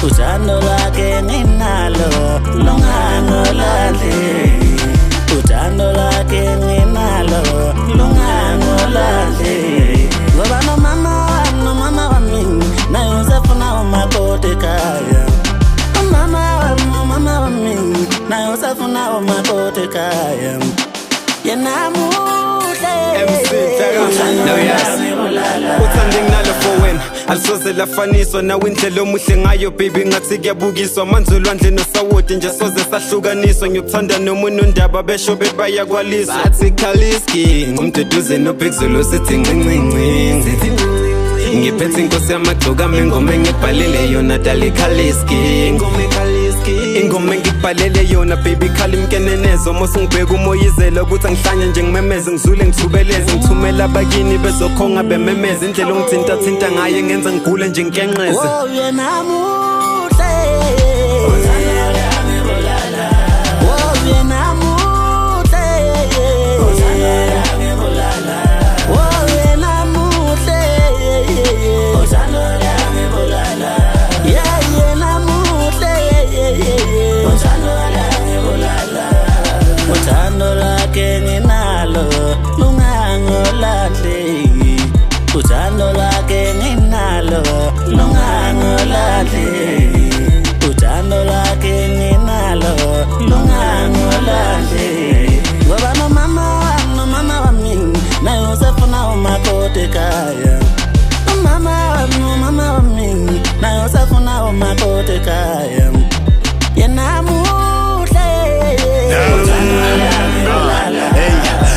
Uthando lwakhe nginalo lungangolali, uthando lwakhe nginalo lungangolali. Ngoba nomama wami naye usafuna umakoti ekhaya. Mama wami naye usafuna umakoti ekhaya. Yena muhle uthande nginalo for wena alisoze lafaniswa nawe indlela omuhle ngayo baby ngathi kuyabukiswa manzi olwandle nosawoti nje soze sahlukaniswa ngiyokuthanda noma unondaba besho bebaya kwaliswa bathi khaliski ngumduduze nobhekuzolo sithi ncincinci ngiphethe inkosi yamagcokama ingoma engibhalele yona dali khaliski ingoma engibhalele yona baby khali imkenenezo mose ngibheka umoyizela ukuthi angihlanye nje ngimemeze ngizule ngithubeleze ngithumela abakini bezokhonga bememeze indlela ongithinta ngaye ngenza ngigule nje nkenqeze. Oh yena muhle uthando lwakhe nginalo lungangolali, uthando lwakhe nginalo lungangolali, uthando lwakhe nginalo lungangolali. Ngoba nomama wami naye usafuna umakoti ekhaya. Mama wami naye usafuna umakoti ekhaya. Yena muhle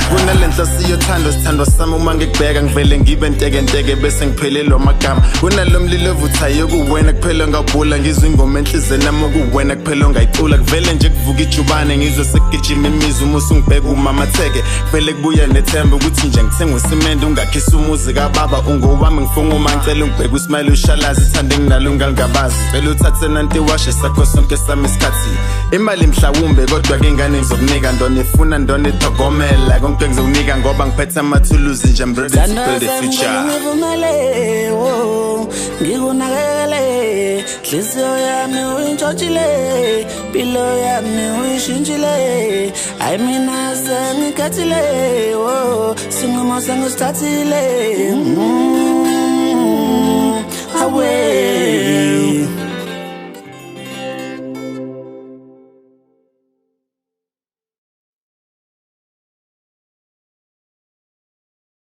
kunalenhla siyothando sithandwa sami uma ngikubheka ngivele ngibe nteke bese ngiphelelwa amagama. Kunalo mlilo ovuthayo kuwena kuphela ngawubhula ngizwe ingoma enhlizweni nami kuwena kuphela ngayicula kuvele nje kuvuka ijubane ngizwe sekugijima imizwa uma usungibheka umamatheke kuvele kubuya nethemba ukuthi nje ngithengwe isimende ungakhisa umuzi kababa ungowami ngifunga uma ngicela ungibheka usmile ushalazi ithande nginalo ungalingabazi cela uthathe nanti washe sakho sonke sami isikhathi imali mhlawumbe kodwa ke ingane ngizokunika ndona ifuna ndona ithogomela konke ngizokunika ngoba ngiphethe amathuluzi nje I'm ready to build the future. Ngikunakele hliziyo yami uyintshotshile impilo yami uyishintshile hayi mina sengikhathile sinqumo sengisithathile